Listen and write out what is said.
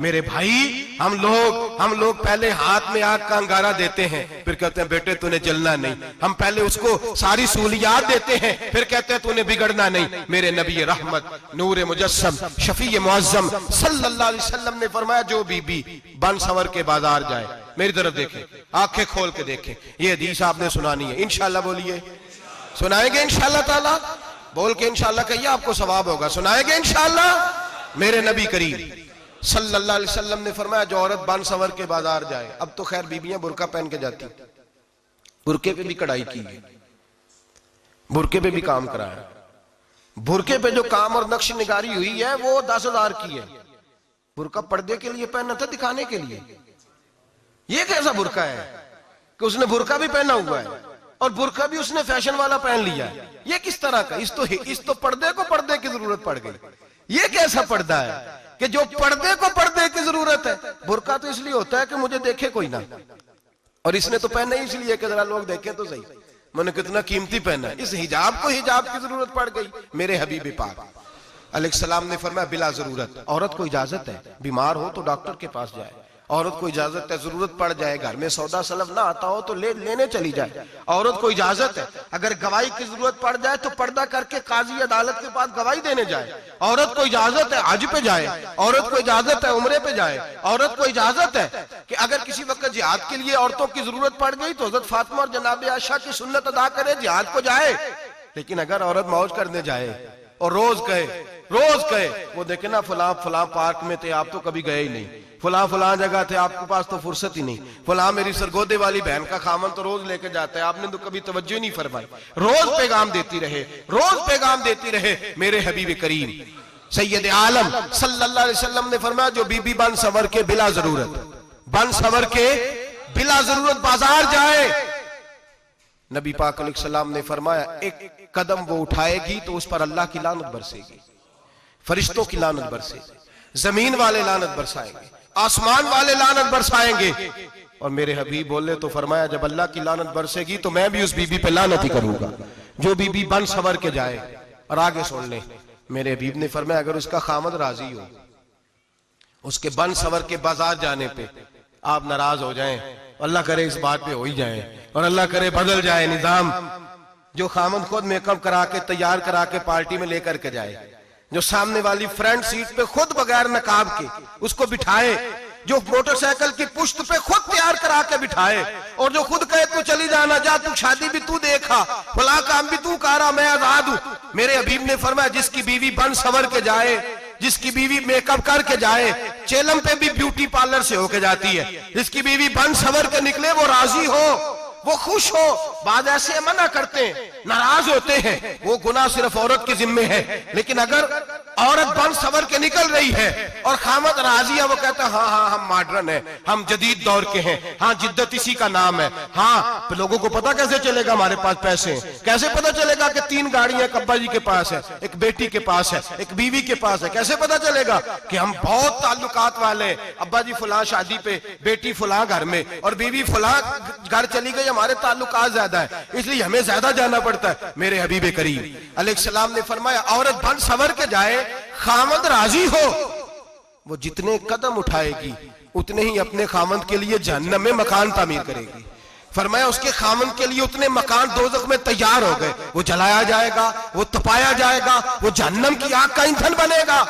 मेरे भाई, हम लोग पहले हाथ में आग का अंगारा देते हैं, फिर कहते हैं बेटे तूने जलना नहीं। हम पहले उसको सारी सहूलियात देते हैं, फिर कहते हैं तूने बिगड़ना नहीं। मेरे नबी रहमत नूर मुजस्सम शफी मुअज्जम सल्लल्लाहु अलैहि वसल्लम ने फरमाया, जो बीबी बन सवर के बाजार जाए, मेरी तरफ देखे, आंखें खोल के देखे। ये हदीस आपने सुनानी है, इंशाल्लाह बोलिए। सुनाएंगे इंशाल्लाह ताला, बोल के इंशाल्लाह कहिए, आपको सवाब होगा। सुनाएंगे इंशाल्लाह। मेरे नबी करीम सल्लल्लाहु अलैहि वसल्लम ने फरमाया, जो औरत बन सवर के बाजार जाए, अब तो खैर बीबियां बुरका पहन के जाती, बुरके पे भी कढ़ाई की है, बुरके पे भी काम कराया। बुरके पे जो काम और नक्श निगारी हुई है वो 10,000 की है। बुरका पर्दे के लिए पहना था, दिखाने के लिए। ये कैसा बुरका है कि उसने बुरका भी पहना हुआ है और बुरका भी उसने फैशन वाला पहन लिया है। ये किस तरह का? इस तो पर्दे को पर्दे की जरूरत पड़ गई। ये कैसा पर्दा है कि जो पर्दे को पर्दे की जरूरत है? बुरका तो इसलिए होता है कि मुझे देखे कोई ना, और इसने तो पहना ही इसलिए कि जरा लोग देखें तो सही, मैंने कितना कीमती पहना है। इस हिजाब को हिजाब की जरूरत पड़ गई। मेरे हबीब पाक अलैहिस्सलाम ने फरमाया, बिला जरूरत। औरत को इजाजत है, बीमार हो तो डॉक्टर के पास जाए, औरत को इजाजत है, जरूरत पड़ जाए, घर में सौदा सलफ ना आता हो तो लेने चली जाए, औरत को इजाजत है। अगर गवाही की जरूरत पड़ जाए तो पर्दा करके काजी अदालत के पास गवाही देने जाए। औरत को इजाजत है हज पे जाए, औरत को इजाजत है उम्रे पे जाए, औरत को इजाजत है कि अगर किसी वक्त जिहाद के लिए औरतों की जरूरत पड़ गई तो हजरत फातिमा और जनाब आयशा की सुन्नत अदा करे, जिहाद को जाए। लेकिन अगर औरत मौज करने जाए और रोज कहे वो देखे ना, फलां पार्क में थे, आप तो कभी गए ही नहीं, फलां जगह थे, आपके पास तो फुर्सत ही नहीं, फलां मेरी सरगोदे वाली बहन का खामन तो रोज लेके जाता है, आपने तो कभी तवज्जो नहीं फरमाई। रोज पैगाम देती रहे। मेरे हबीब करीम सैयद आलम सल्लल्लाहु अलैहि वसल्लम ने फरमाया, जो बीबी बन सवर के बिला जरूरत बाजार जाए, नबी पाक अलैहिस्सलाम ने फरमाया, एक कदम वो उठाएगी तो उस पर अल्लाह की लानत बरसेगी, फरिश्तों की लानत बरसेगी, जमीन वाले लानत बरसाएंगे, आसमान वाले लानत बरसाएंगे। और मेरे हबीब बोले तो फरमाया, जब अल्लाह की लानत बरसेगी तो मैं भी उस बीबी पे लानत ही करूंगा जो बीबी बन सवर के जाए। और आगे सुन ले, मेरे हबीब ने फरमाया, अगर उसका खामद राजी हो, उसके बन सवर के बाजार जाने पे आप नाराज हो जाएं, अल्लाह करे इस बात पे हो ही जाए, और अल्लाह करे बदल जाए निजाम, जो खामद खुद मेकअप करा के तैयार करा के पार्टी में लेकर के जाए, जो सामने वाली फ्रंट सीट पे खुद बगैर नकाब के उसको बिठाए, जो मोटरसाइकिल की पुश्त पे खुद तैयार करा के बिठाए, और जो खुद कहे तू चली जाना, जा तू शादी भी तू देखा, फला काम भी तू करा, मैं आजाद हूं। मेरे हबीब ने फरमाया, जिसकी बीवी बन सवर के जाए, जिसकी बीवी मेकअप करके जाए, चेलम पे भी ब्यूटी पार्लर से होके जाती है, जिसकी बीवी बन सवर के निकले, वो राजी हो, वो खुश हो। बाद ऐसे मना करते हैं, नाराज होते हैं, वो गुनाह सिर्फ औरत के जिम्मे है। लेकिन अगर औरत बन सवर के निकल रही है और खामद राजी है, वो कहता है हाँ हम मॉडर्न है, हम जदीद दौर के हैं, हाँ जिद्दत इसी का नाम है। हाँ, तो लोगों को पता कैसे चलेगा हमारे पास पैसे हैं? कैसे पता चलेगा कि 3 गाड़ियां एक अब्बा जी के पास है, एक बेटी के पास है, एक बीवी के पास है? कैसे पता चलेगा कि हम बहुत ताल्लुकात वाले, अब्बा जी फलां शादी पे, बेटी फलां घर में, और बीवी फलां घर चली गई, हमारे ताल्लुकात ज्यादा है इसलिए हमें ज्यादा जाना पड़ता है। मेरे हबीब करीम अलैहिस्सलाम ने फरमाया, औरत बन सवर के जाए, खामद राजी हो, वो जितने कदम उठाएगी उतने ही अपने खामद के लिए जहन्नम में मकान तामीर करेगी। फरमाया, उसके खामद के लिए उतने मकान दोज़ख में तैयार हो गए, वो जलाया जाएगा, वो तपाया जाएगा, वो जहन्नम की आग का ईंधन बनेगा।